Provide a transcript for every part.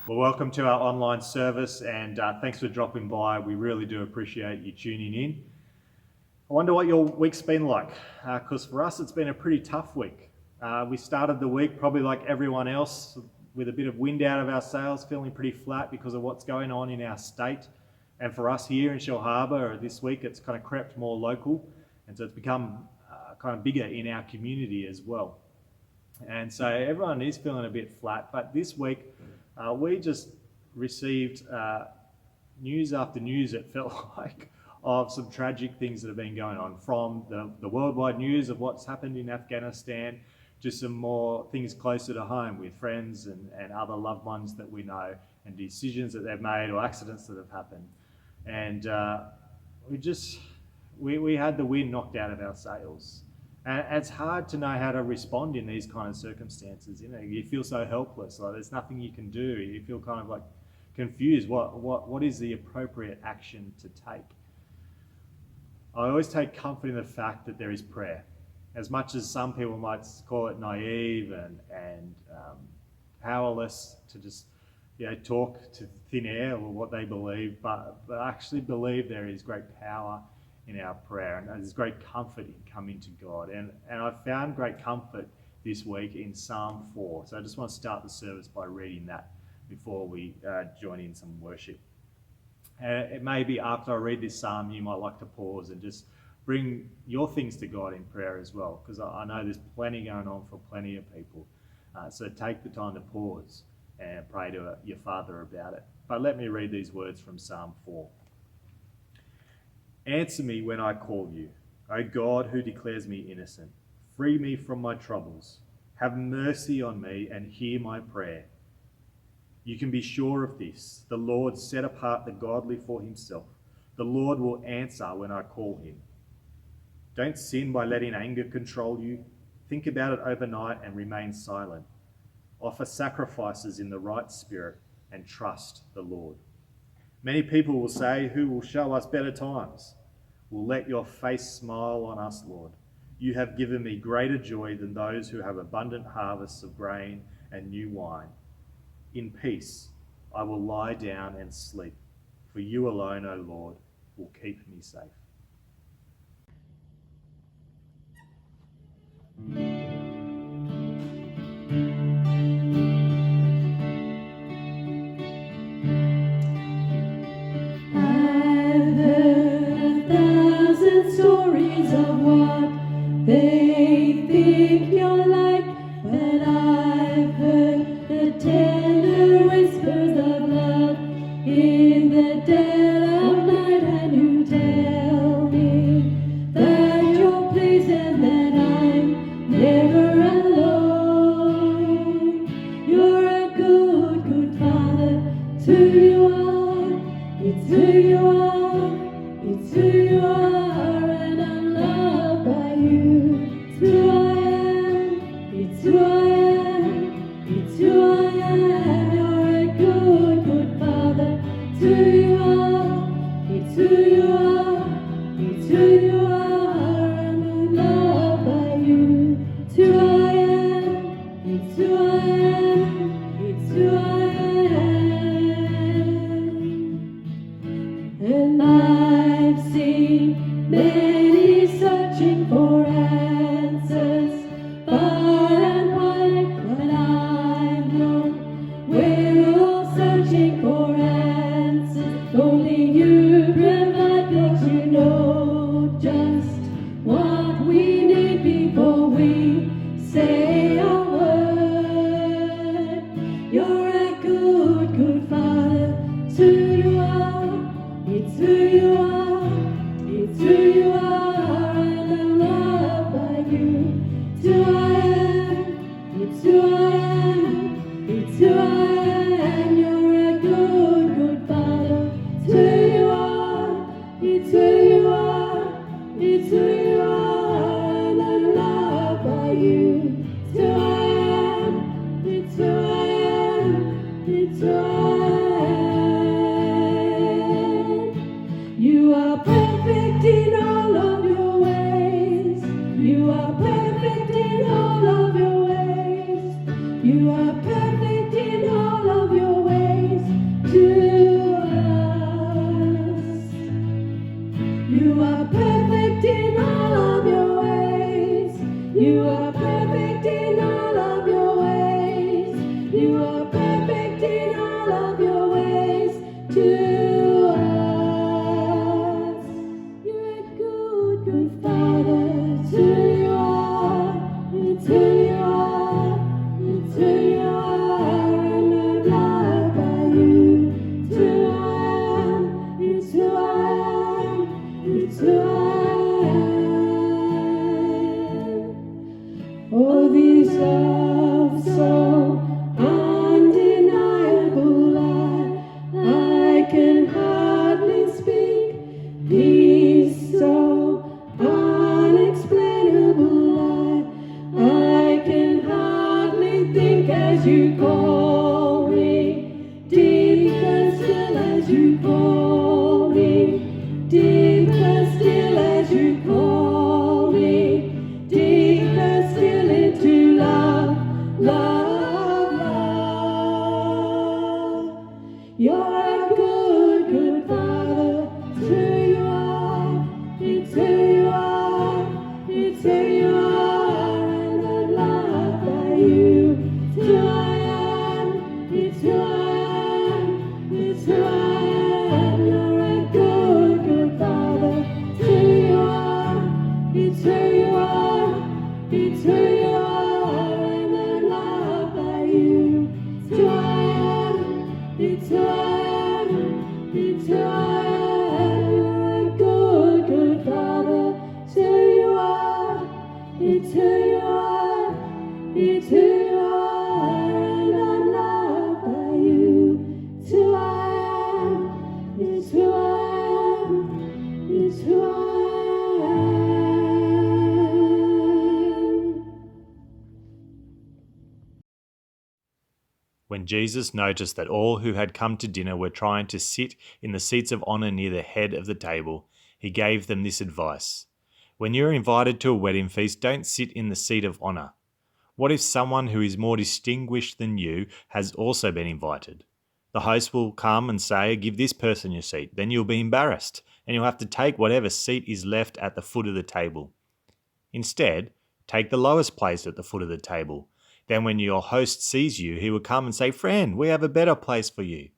Well, welcome to our online service, and thanks for dropping by. We really do appreciate you tuning in. I wonder what your week's been like, because for us it's been a pretty tough week. We started the week probably like everyone else with a bit of wind out of our sails, feeling pretty flat because of what's going on in our state. And for us here in Shell Harbour this week, it's kind of crept more local, and so it's become kind of bigger in our community as well. And so everyone is feeling a bit flat, but this week we just received news after news, it felt like, of some tragic things that have been going on, from the worldwide news of what's happened in Afghanistan to some more things closer to home with friends and other loved ones that we know, and decisions that they've made or accidents that have happened. And we had the wind knocked out of our sails. And it's hard to know how to respond in these kind of circumstances. You know, you feel so helpless, like there's nothing you can do. You feel kind of like confused. What is the appropriate action to take? I always take comfort in the fact that there is prayer. As much as some people might call it naive and powerless to just talk to thin air or what they believe, but I actually believe there is great power in our prayer, and there's great comfort in coming to God. And I found great comfort this week in Psalm 4. So I just want to start the service by reading that before we join in some worship. It may be after I read this psalm, you might like to pause and just bring your things to God in prayer as well, because I know there's plenty going on for plenty of people. So take the time to pause and pray to your Father about it. But let me read these words from Psalm 4. Answer me when I call you, O God who declares me innocent. Free me from my troubles. Have mercy on me and hear my prayer. You can be sure of this. The Lord set apart the godly for himself. The Lord will answer when I call him. Don't sin by letting anger control you. Think about it overnight and remain silent. Offer sacrifices in the right spirit and trust the Lord. Many people will say, who will show us better times? Will let your face smile on us, Lord. You have given me greater joy than those who have abundant harvests of grain and new wine. In peace, I will lie down and sleep, for you alone, O Lord, will keep me safe. Stories of what they think you're like, but I've heard the tender whispers of love in the dead of night, and you tell me that you're pleased and that I'm never alone. You're a good, good Father, it's who you are, it's who you are, it's who you are. It's who I am, it's who I am, you're a good, good Father. It's who you are, it's who you are, it's who you are, and I'm loved by you. It's who I am, it's who I am, it's who I am. And I've seen many searching for answers far and wide, but I've known we're all searching for answers. Only you provide, 'cause you know just what we need before we say a word. You're a good, good Father. It's who you are, it's who you are, it's who you are, and I'm loved by you. It's who I am, it's who I am, it's who I am. You're a good, good Father. It's who you are, it's who you are, it's who you are, and I'm loved by you. It's who I am, it's who I am, it's who I am. You are perfect in all of your ways. You are perfect in all of your ways. You are perfect in all of your ways. You are perfect in all of your ways. You are perfect in all of your ways to us. You're a good, good Father. It's who you are. It's who you are. It's who you are. And I'm loved by you. It's who I am. It's who I am. It's who I am. Oh, this love so undeniable, I can hardly speak. Peace so unexplainable, I can hardly think as you call me. Deep and still as you call me. Deep and still as you call me. Deep and still into love, love, love. You're a good, good Father. It's who you are. It's who you are. It's who you are. And I'm loved by you. It's who I am. It's who I am. It's who I am. You're a good, good Father. It's who you are. It's who you are. It's who you are. And I'm loved by you. It's who I am. It's who I am. It's who I am. You're a good, good Father. It's who you are. It's who you are. It's who you are. And I'm loved by you. It's who I am. It's who I am. It's who I am. When Jesus noticed that all who had come to dinner were trying to sit in the seats of honor near the head of the table, he gave them this advice. When you're invited to a wedding feast, don't sit in the seat of honor. What if someone who is more distinguished than you has also been invited? The host will come and say, "Give this person your seat." Then you'll be embarrassed, and you'll have to take whatever seat is left at the foot of the table. Instead, take the lowest place at the foot of the table. Then when your host sees you, he will come and say, "Friend, we have a better place for you."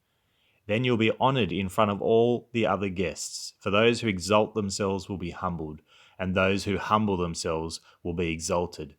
Then you'll be honored in front of all the other guests. For those who exalt themselves will be humbled, and those who humble themselves will be exalted.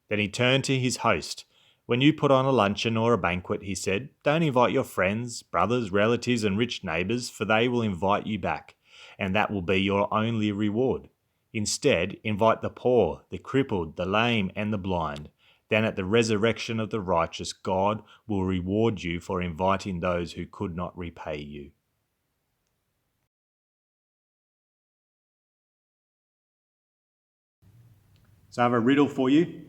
Then he turned to his host. "When you put on a luncheon or a banquet," he said, "don't invite your friends, brothers, relatives, and rich neighbors, for they will invite you back, and that will be your only reward. Instead, invite the poor, the crippled, the lame, and the blind. Then at the resurrection of the righteous, God will reward you for inviting those who could not repay you." So I have a riddle for you.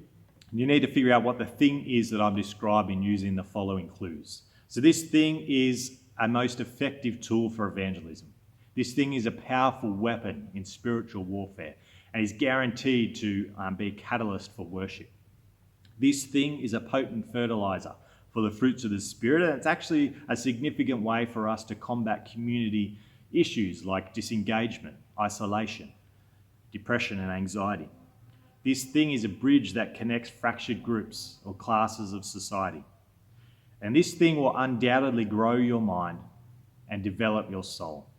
You need to figure out what the thing is that I'm describing using the following clues. So this thing is a most effective tool for evangelism. This thing is a powerful weapon in spiritual warfare and is guaranteed to be a catalyst for worship. This thing is a potent fertilizer for the fruits of the Spirit, and it's actually a significant way for us to combat community issues like disengagement, isolation, depression, and anxiety. This thing is a bridge that connects fractured groups or classes of society. And this thing will undoubtedly grow your mind and develop your soul.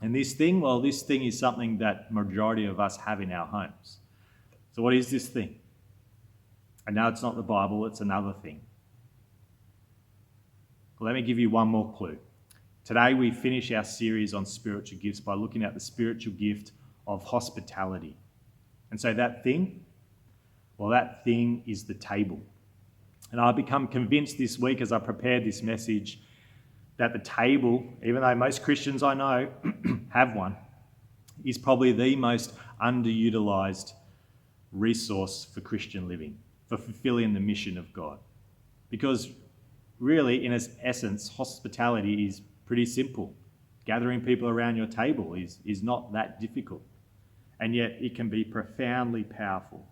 And this thing, well, this thing is something that majority of us have in our homes. So what is this thing? And now it's not the Bible, it's another thing. Let me give you one more clue. Today we finish our series on spiritual gifts by looking at the spiritual gift of hospitality. And so that thing, well, that thing is the table. And I've become convinced this week as I prepared this message that the table, even though most Christians I know have one, is probably the most underutilized resource for Christian living, for fulfilling the mission of God. Because really, in its essence, hospitality is pretty simple. Gathering people around your table is not that difficult. And yet it can be profoundly powerful.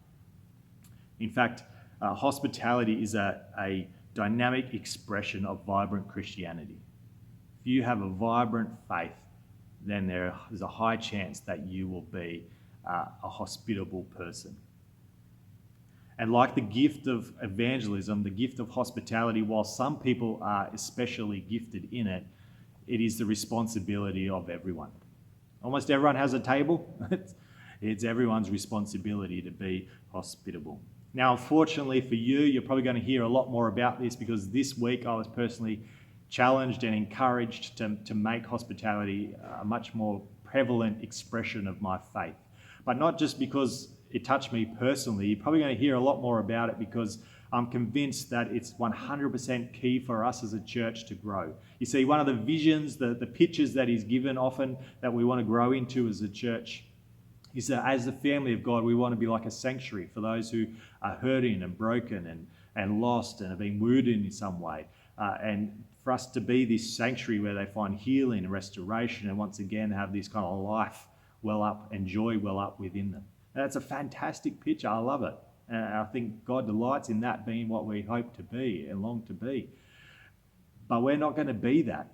In fact, hospitality is a dynamic expression of vibrant Christianity. If you have a vibrant faith, then there is a high chance that you will be a hospitable person. And like the gift of evangelism, the gift of hospitality, while some people are especially gifted in it, it is the responsibility of everyone. Almost everyone has a table. It's everyone's responsibility to be hospitable. Now, unfortunately for you, you're probably going to hear a lot more about this because this week I was personally challenged and encouraged to make hospitality a much more prevalent expression of my faith. But not just because it touched me personally. You're probably going to hear a lot more about it because I'm convinced that it's 100% key for us as a church to grow. You see, one of the visions, the pictures that is given often that we want to grow into as a church is that as the family of God, we want to be like a sanctuary for those who are hurting and broken and lost and have been wounded in some way. And for us to be this sanctuary where they find healing and restoration and once again have this kind of life well up and joy well up within them. And that's a fantastic picture. I love it. And I think God delights in that being what we hope to be and long to be. But we're not going to be that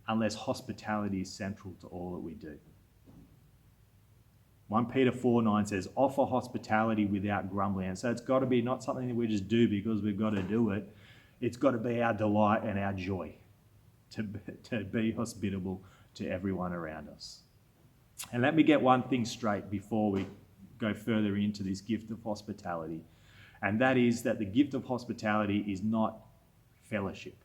unless hospitality is central to all that we do. 1 Peter 4:9 says, offer hospitality without grumbling. And so it's got to be not something that we just do because we've got to do it. It's got to be our delight and our joy to be hospitable to everyone around us. And let me get one thing straight before we go further into this gift of hospitality. And that is that the gift of hospitality is not fellowship.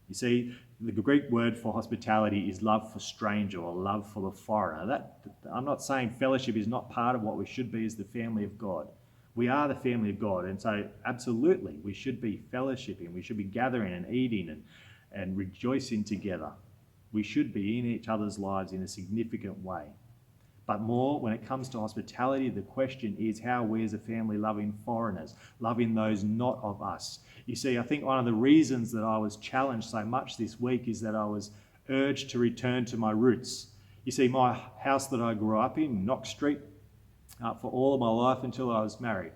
You see, the Greek word for hospitality is love for stranger or love for the foreigner. I'm not saying fellowship is not part of what we should be as the family of God. We are the family of God, and so absolutely we should be fellowshipping. We should be gathering and eating and rejoicing together. We should be in each other's lives in a significant way. But more, when it comes to hospitality, the question is how we as a family loving foreigners, loving those not of us. You see, I think one of the reasons that I was challenged so much this week is that I was urged to return to my roots. You see, my house that I grew up in, Knox Street, for all of my life until I was married,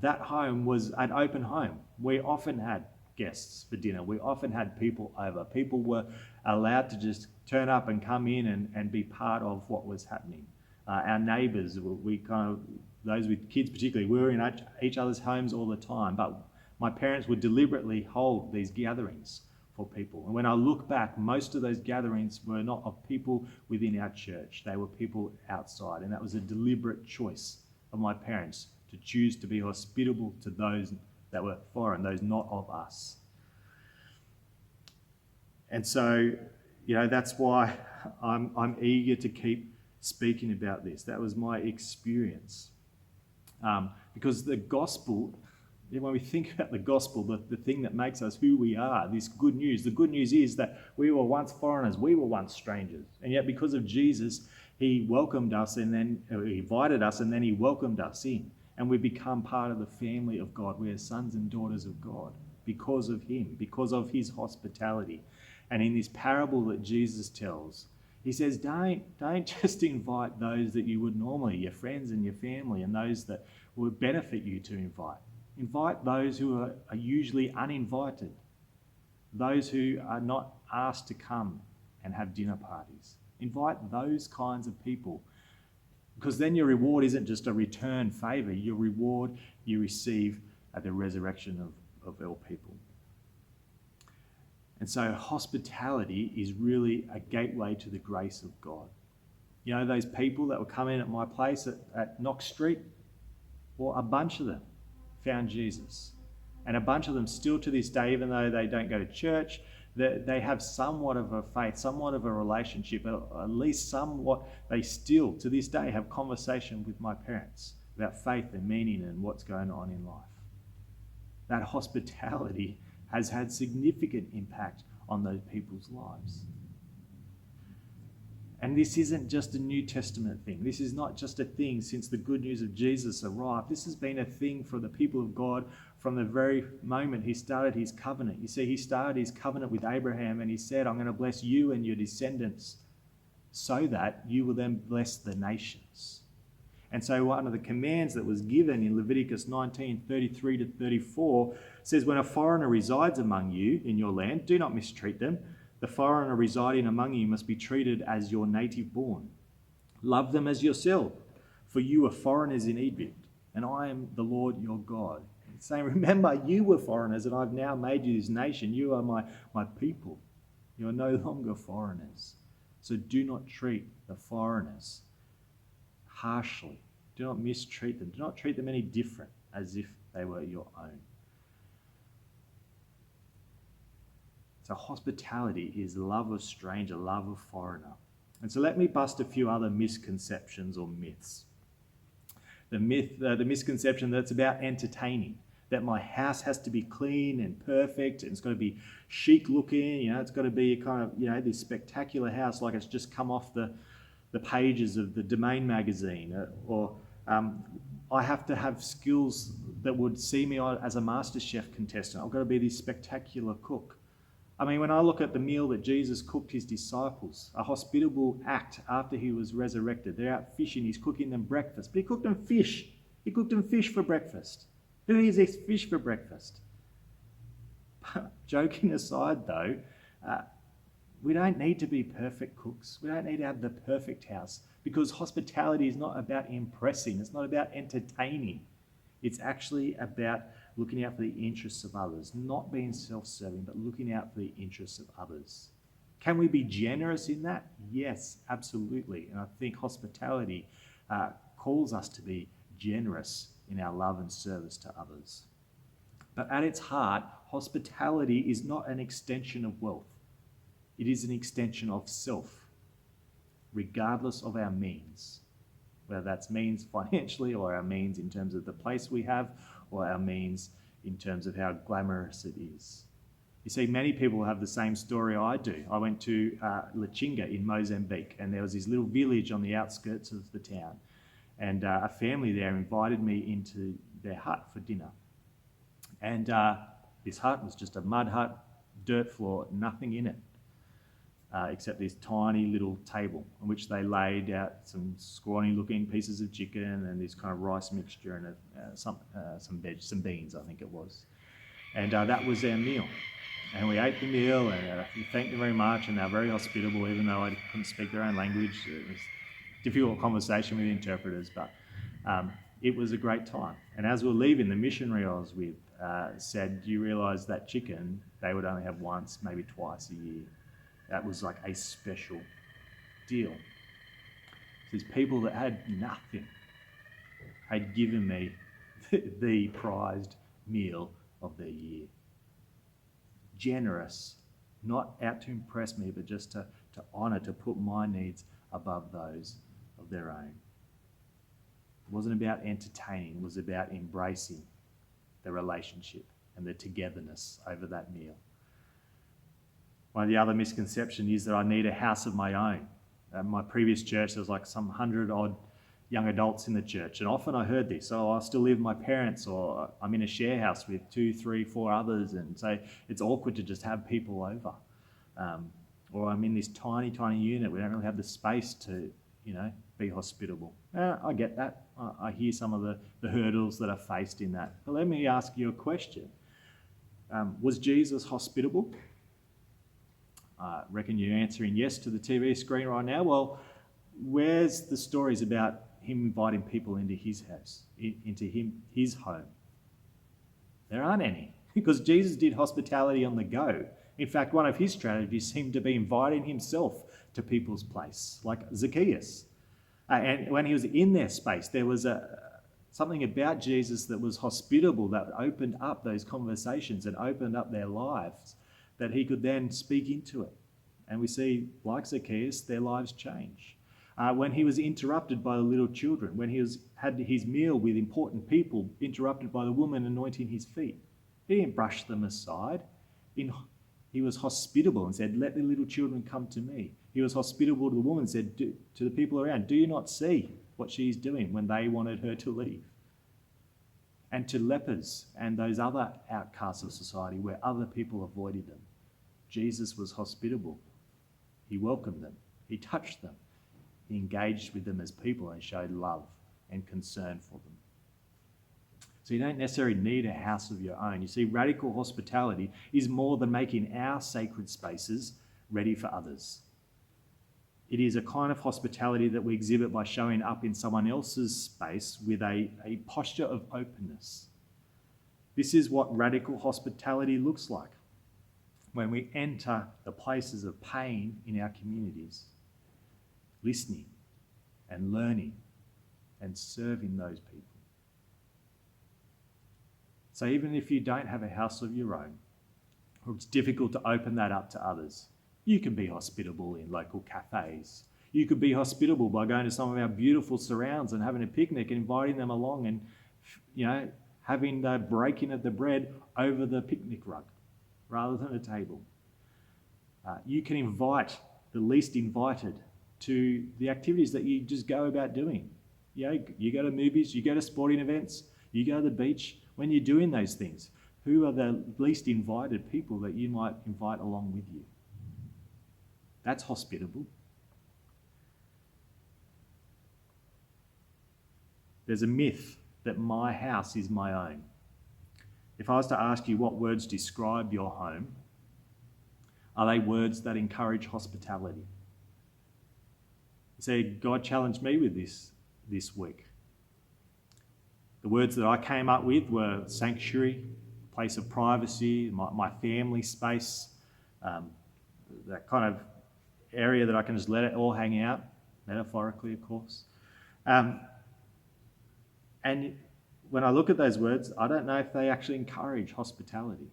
that home was an open home. We often had guests for dinner. We often had people over. People were allowed to just turn up and come in and be part of what was happening. Our neighbours, those with kids particularly, we were in each other's homes all the time. But my parents would deliberately hold these gatherings for people. And when I look back, most of those gatherings were not of people within our church. They were people outside. And that was a deliberate choice of my parents to choose to be hospitable to those that were foreign, those not of us. And so, that's why I'm eager to keep speaking about this. That was my experience. Because the gospel, when we think about the gospel, the thing that makes us who we are, this good news, the good news is that we were once foreigners, we were once strangers. And yet because of Jesus, he welcomed us and then he invited us and then he welcomed us in. And we become part of the family of God. We are sons and daughters of God because of him, because of his hospitality. And in this parable that Jesus tells, he says, don't just invite those that you would normally, your friends and your family and those that would benefit you to invite. Invite those who are usually uninvited, those who are not asked to come and have dinner parties. Invite those kinds of people, because then your reward isn't just a return favour. Your reward you receive at the resurrection of all people. And so hospitality is really a gateway to the grace of God. Those people that were coming at my place at Knox Street, well, a bunch of them found Jesus. And a bunch of them still to this day, even though they don't go to church, they have somewhat of a faith, somewhat of a relationship, at least somewhat, they still to this day have conversation with my parents about faith and meaning and what's going on in life. That hospitality has had significant impact on those people's lives. And this isn't just a New Testament thing. This is not just a thing since the good news of Jesus arrived. This has been a thing for the people of God from the very moment he started his covenant. You see, he started his covenant with Abraham and he said, I'm going to bless you and your descendants so that you will then bless the nations. And so one of the commands that was given in Leviticus 19:33 to 34 says, when a foreigner resides among you in your land, do not mistreat them. The foreigner residing among you must be treated as your native born. Love them as yourself, for you are foreigners in Egypt, and I am the Lord your God. saying, remember, you were foreigners and I've now made you this nation. You are my people. You are no longer foreigners. So do not treat the foreigners harshly. Do not mistreat them. Do not treat them any different as if they were your own. So hospitality is love of stranger, love of foreigner. And so let me bust a few other misconceptions or myths. The misconception that it's about entertaining, that my house has to be clean and perfect, and it's got to be chic looking, it's got to be a kind of, this spectacular house like it's just come off the pages of the Domain magazine, or I have to have skills that would see me as a MasterChef contestant. I've got to be this spectacular cook. I mean, when I look at the meal that Jesus cooked his disciples, a hospitable act after he was resurrected. They're out fishing, he's cooking them breakfast, but he cooked them fish. He cooked them fish for breakfast. Who eats this fish for breakfast? Joking aside though, we don't need to be perfect cooks. We don't need to have the perfect house, because hospitality is not about impressing. It's not about entertaining. It's actually about looking out for the interests of others, not being self-serving, but looking out for the interests of others. Can we be generous in that? Yes, absolutely. And I think hospitality calls us to be generous in our love and service to others. But at its heart, hospitality is not an extension of wealth. It is an extension of self, regardless of our means, whether that's means financially or our means in terms of the place we have, or our means in terms of how glamorous it is. You see, many people have the same story I do. I went to Lichinga in Mozambique, and there was this little village on the outskirts of the town, and a family there invited me into their hut for dinner. And this hut was just a mud hut, dirt floor, nothing in it, except this tiny little table on which they laid out some scrawny looking pieces of chicken and this kind of rice mixture and some beans, I think it was. And that was their meal. And we ate the meal, and we thanked them very much, and they were very hospitable, even though I couldn't speak their own language. It was a difficult conversation with interpreters, but it was a great time. And as we were leaving, the missionary I was with said, do you realise that chicken they would only have once, maybe twice a year? That was like a special deal. These people that had nothing had given me the prized meal of their year. Generous, not out to impress me, but just to honour, to put my needs above those of their own. It wasn't about entertaining, it was about embracing the relationship and the togetherness over that meal. One of the other misconceptions is that I need a house of my own. My previous church, there was like some 100-odd young adults in the church, and often I heard this, I still live with my parents, or I'm in a share house with 2, 3, 4 others, and so it's awkward to just have people over. Or I'm in this tiny unit, we don't really have the space to, be hospitable. I get that. I hear some of the hurdles that are faced in that. But let me ask you a question. Was Jesus hospitable? I reckon you're answering yes to the TV screen right now. Well, where's the stories about him inviting people into his house, into his home? There aren't any, because Jesus did hospitality on the go. In fact, one of his strategies seemed to be inviting himself to people's place, like Zacchaeus. And when he was in their space, there was something about Jesus that was hospitable, that opened up those conversations and opened up their lives, that he could then speak into it. And we see, like Zacchaeus, their lives change. When he was interrupted by the little children, when he had his meal with important people, interrupted by the woman anointing his feet, he didn't brush them aside. He was hospitable and said, let the little children come to me. He was hospitable to the woman and said to the people around, do you not see what she's doing, when they wanted her to leave? And to lepers and those other outcasts of society where other people avoided them, Jesus was hospitable. He welcomed them. He touched them. He engaged with them as people and showed love and concern for them. So you don't necessarily need a house of your own. You see, radical hospitality is more than making our sacred spaces ready for others. It is a kind of hospitality that we exhibit by showing up in someone else's space with a posture of openness. This is what radical hospitality looks like when we enter the places of pain in our communities, listening and learning and serving those people. So even if you don't have a house of your own, or it's difficult to open that up to others, you can be hospitable in local cafes. You could be hospitable by going to some of our beautiful surrounds and having a picnic and inviting them along and, having the breaking of the bread over the picnic rug rather than a table. You can invite the least invited to the activities that you just go about doing. You go to movies, you go to sporting events, you go to the beach. When you're doing those things, who are the least invited people that you might invite along with you? That's hospitable. There's a myth that my house is my own. If I was to ask you what words describe your home, are they words that encourage hospitality? See, God challenged me with this week. The words that I came up with were sanctuary, place of privacy, my family space, that kind of area that I can just let it all hang out, metaphorically, of course. And when I look at those words, I don't know if they actually encourage hospitality.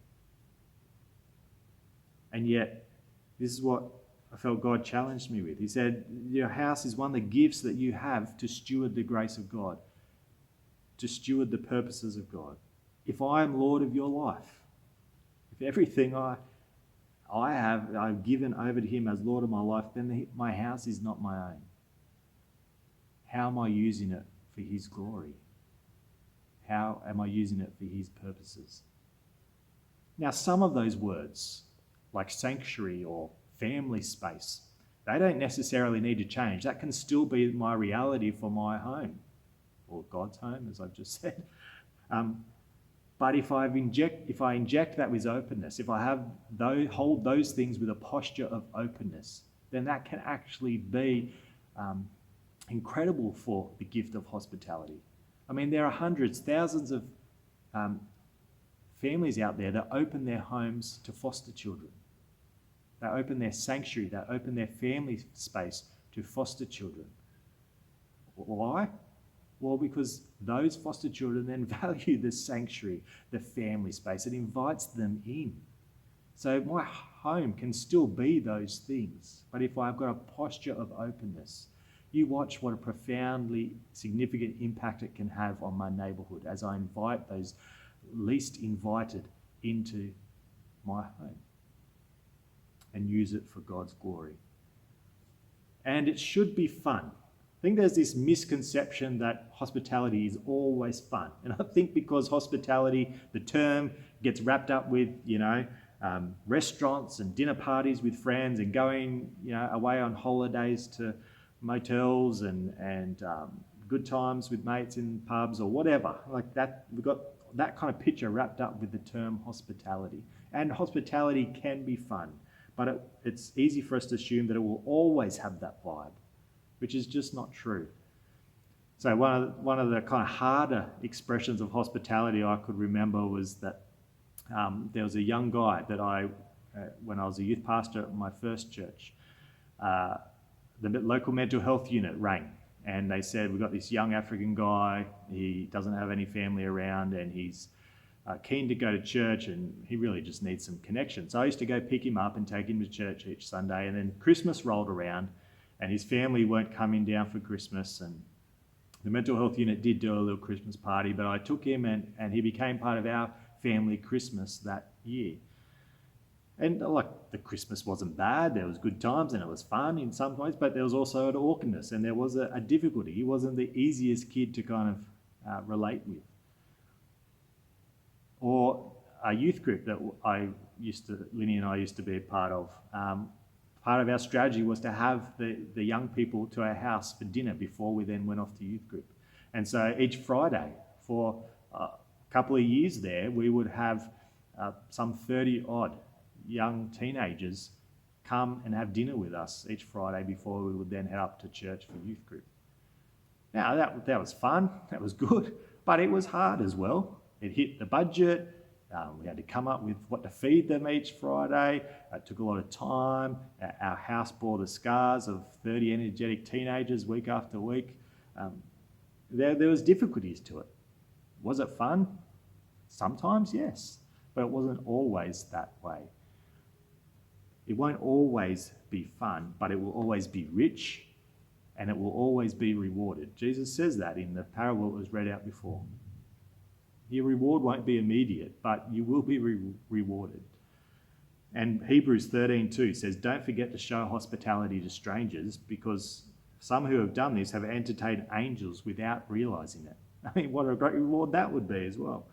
And yet, this is what I felt God challenged me with. He said, your house is one of the gifts that you have to steward the grace of God, to steward the purposes of God. If I am Lord of your life, if everything I've given over to him as Lord of my life, then my house is not my own. How am I using it for his glory? How am I using it for his purposes? Now, some of those words, like sanctuary or family space, they don't necessarily need to change. That can still be my reality for my home, or God's home, as I've just said. But if I inject that with openness, if I hold those things with a posture of openness, then that can actually be incredible for the gift of hospitality. I mean, there are hundreds, thousands of families out there that open their homes to foster children. They open their sanctuary, they open their family space to foster children. Why? Well, because those foster children then value the sanctuary, the family space. It invites them in. So my home can still be those things, but if I've got a posture of openness, you watch what a profoundly significant impact it can have on my neighbourhood as I invite those least invited into my home and use it for God's glory. And it should be fun. I think there's this misconception that hospitality is always fun. And I think because hospitality, the term, gets wrapped up with, restaurants and dinner parties with friends and going, away on holidays to motels and good times with mates in pubs or whatever. Like that, we've got that kind of picture wrapped up with the term hospitality. And hospitality can be fun, but it's easy for us to assume that it will always have that vibe, which is just not true. So one of the kind of harder expressions of hospitality I could remember was that there was a young guy that when I was a youth pastor at my first church, the local mental health unit rang and they said, we've got this young African guy, he doesn't have any family around and he's keen to go to church and he really just needs some connection. So I used to go pick him up and take him to church each Sunday, and then Christmas rolled around and his family weren't coming down for Christmas, and the mental health unit did do a little Christmas party, but I took him and he became part of our family Christmas that year. And the Christmas wasn't bad, there was good times and it was fun in some ways, but there was also an awkwardness and there was a difficulty. He wasn't the easiest kid to kind of relate with. Or a youth group that Linny and I used to be a part of. Part of our strategy was to have the young people to our house for dinner before we then went off to youth group. And so each Friday for a couple of years there, we would have some 30 odd young teenagers come and have dinner with us each Friday before we would then head up to church for youth group. Now that was fun, that was good, but it was hard as well. It hit the budget. We had to come up with what to feed them each Friday. It took a lot of time. Our house bore the scars of 30 energetic teenagers week after week. There was difficulties to it. Was it fun? Sometimes, yes, but it wasn't always that way. It won't always be fun, but it will always be rich and it will always be rewarded. Jesus says that in the parable that was read out before. Your reward won't be immediate, but you will be rewarded. And Hebrews 13:2 says, don't forget to show hospitality to strangers, because some who have done this have entertained angels without realizing it. I mean, what a great reward that would be as well.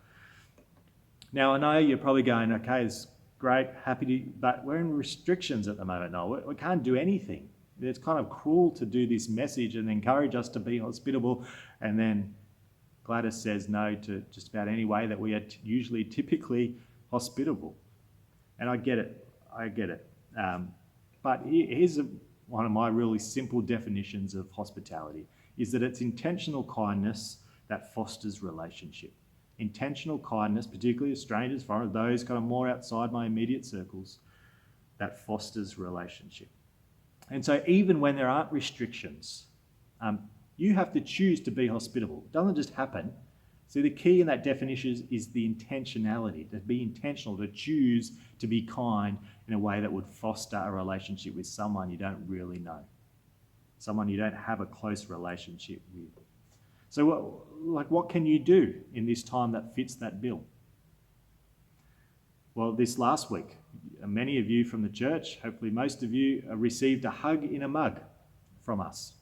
Now, I know you're probably going, okay, it's great, happy to, but we're in restrictions at the moment. No, we can't do anything. It's kind of cruel to do this message and encourage us to be hospitable, and then Gladys says no to just about any way that we are usually typically hospitable. And I get it. But here's one of my really simple definitions of hospitality, is that it's intentional kindness that fosters relationship. Intentional kindness, particularly to strangers, for those kind of more outside my immediate circles, that fosters relationship. And so even when there aren't restrictions, you have to choose to be hospitable. It doesn't just happen. So the key in that definition is the intentionality, to be intentional, to choose to be kind in a way that would foster a relationship with someone you don't really know, someone you don't have a close relationship with. So what can you do in this time that fits that bill? Well, this last week, many of you from the church, hopefully most of you, received a hug in a mug from us.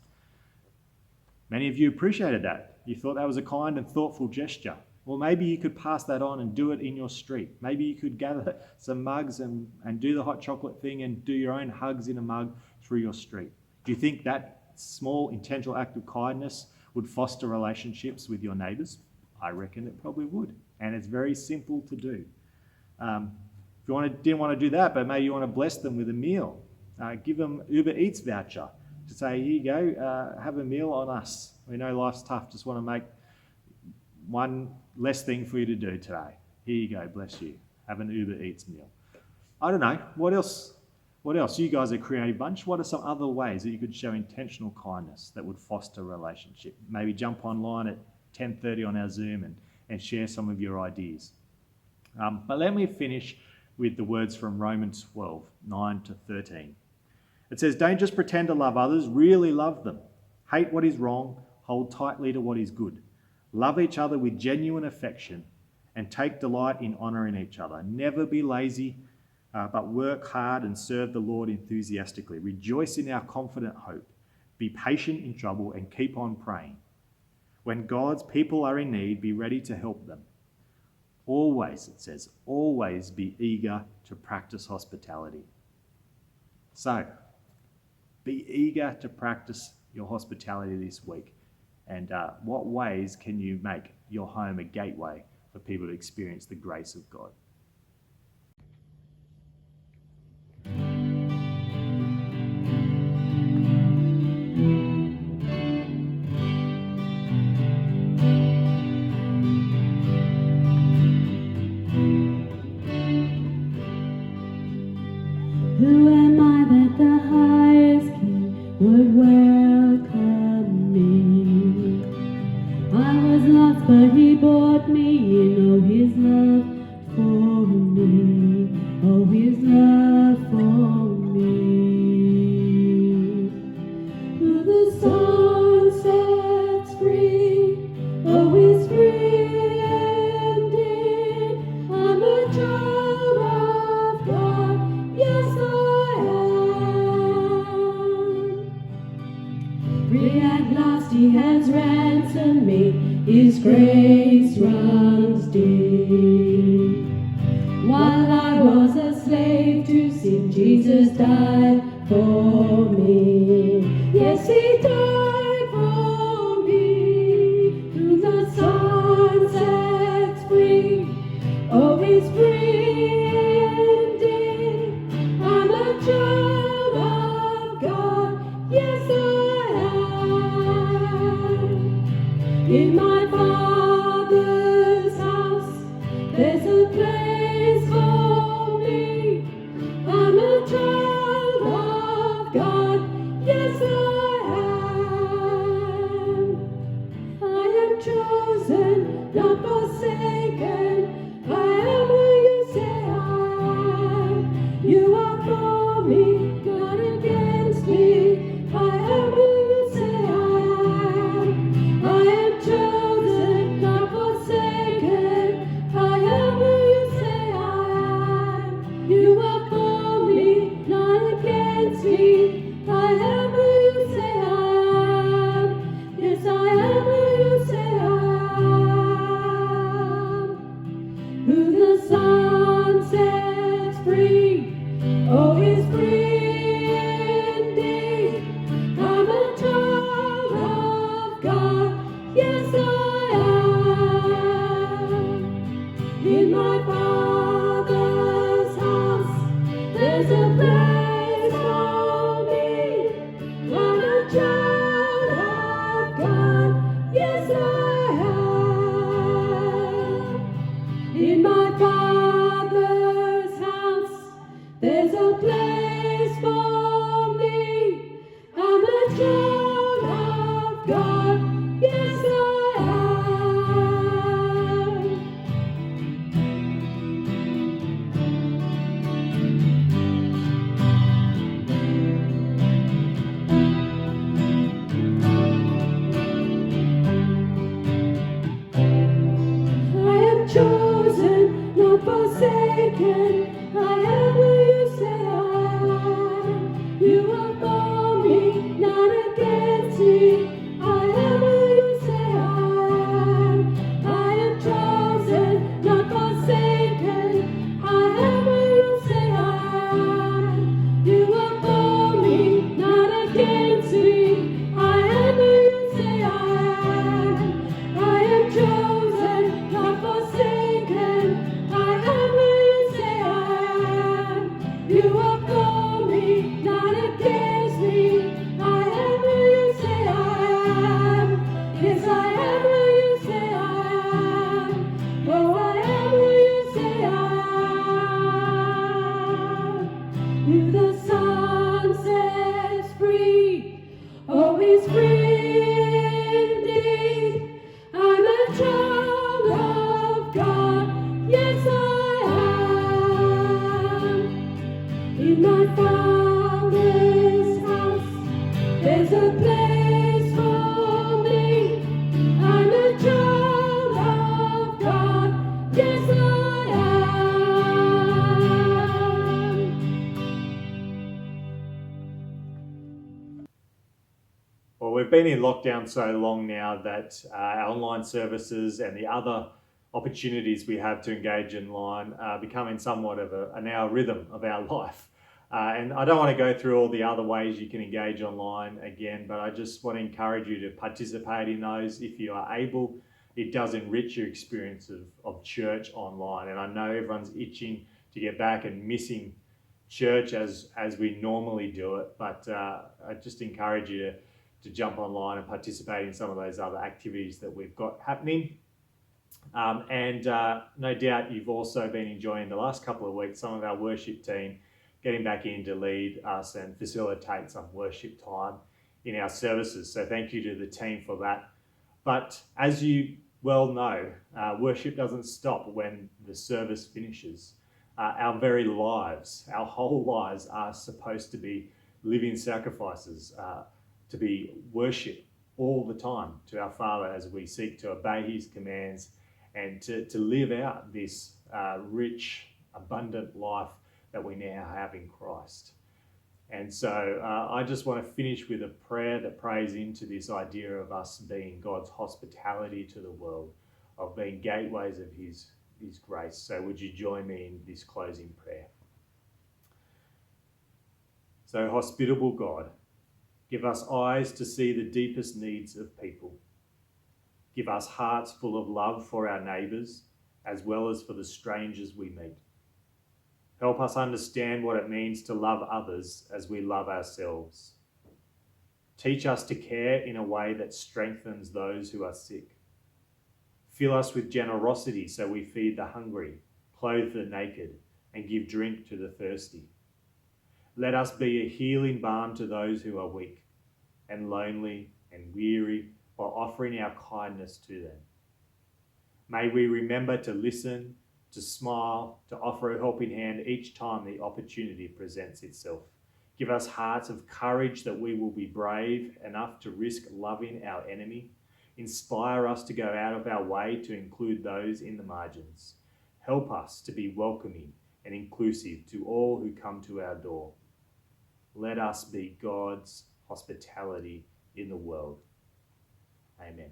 Many of you appreciated that. You thought that was a kind and thoughtful gesture. Well, maybe you could pass that on and do it in your street. Maybe you could gather some mugs and do the hot chocolate thing and do your own hugs in a mug through your street. Do you think that small intentional act of kindness would foster relationships with your neighbours? I reckon it probably would. And it's very simple to do. If you didn't want to do that, but maybe you want to bless them with a meal, give them Uber Eats voucher to say, here you go, have a meal on us. We know life's tough, just want to make one less thing for you to do today. Here you go, bless you. Have an Uber Eats meal. I don't know, what else? You guys are a creative bunch. What are some other ways that you could show intentional kindness that would foster relationship? Maybe jump online at 10:30 on our Zoom and share some of your ideas. But let me finish with the words from Romans 12, 9 to 13. It says, don't just pretend to love others, really love them. Hate what is wrong, hold tightly to what is good. Love each other with genuine affection and take delight in honouring each other. Never be lazy, but work hard and serve the Lord enthusiastically. Rejoice in our confident hope. Be patient in trouble and keep on praying. When God's people are in need, be ready to help them. Always, it says, always be eager to practice hospitality. So, be eager to practice your hospitality this week. And what ways can you make your home a gateway for people to experience the grace of God? Who am I that the highest King would welcome me? I was lost, but he bought me in. Oh, his love for me. Oh, his love for me. Who the sun sets free, oh, is free indeed. I'm a child of God, yes I am. Free at last he has ransomed me, his grace runs deep. While I was a slave to sin, Jesus died for me. Yes, he died for me. Who the sun sets free, oh, he's free indeed. I'm a child of God, yes I am. In my Father's house there's a place for me. I'm a child of God, yes I am. I am chosen, not forsaken. I am who you say I am. You are for me, not against me. I am who you say I am. I am chosen, not forsaken. I am who you say I am. You are for me, not against me. I am who you say I am. Yes, I am who you say I am. Who the Son sets free, oh, is free indeed. I'm a child of God, yes I am. In my Father's house, there's a place for me. I'm a child of God, yes I am. In my Father's house, there's a place for me. I'm a child of God, yes I am. I am chosen, not forsaken. I am who you say I am. You are for me, not against me. I am who you say I am. I am chosen, not forsaken. I am who you say I am. You are for me, not against me. I am who you say I am. I am chosen, not forsaken. I am who you say I am. You are for me, not against me. I am who you say I am. Yes, I am who you say I am. Oh, I am who you say I am. Who the Son sets free, oh, he's free indeed. I'm a child of God, yes I am. In my Father's house, there's a place for me. I'm a child of God, yes I am. Well, we've been in lockdown so long now that our online services and the other opportunities we have to engage online are becoming somewhat of a now rhythm of our life. And I don't want to go through all the other ways you can engage online again, but I just want to encourage you to participate in those if you are able. It does enrich your experience of church online. And I know everyone's itching to get back and missing church as we normally do it, but I just encourage you to jump online and participate in some of those other activities that we've got happening. And no doubt you've also been enjoying the last couple of weeks, some of our worship team getting back in to lead us and facilitate some worship time in our services. So thank you to the team for that. But as you well know, worship doesn't stop when the service finishes. Our very lives, our whole lives are supposed to be living sacrifices, to be worship all the time to our Father as we seek to obey his commands and to live out this rich, abundant life that we now have in Christ. And so I just want to finish with a prayer that prays into this idea of us being God's hospitality to the world, of being gateways of his grace. So would you join me in this closing prayer? So, hospitable God, give us eyes to see the deepest needs of people. Give us hearts full of love for our neighbours, as well as for the strangers we meet. Help us understand what it means to love others as we love ourselves. Teach us to care in a way that strengthens those who are sick. Fill us with generosity so we feed the hungry, clothe the naked, and give drink to the thirsty. Let us be a healing balm to those who are weak and lonely and weary, while offering our kindness to them. May we remember to listen, to smile, to offer a helping hand each time the opportunity presents itself. Give us hearts of courage that we will be brave enough to risk loving our enemy. Inspire us to go out of our way to include those in the margins. Help us to be welcoming and inclusive to all who come to our door. Let us be God's hospitality in the world. Amen.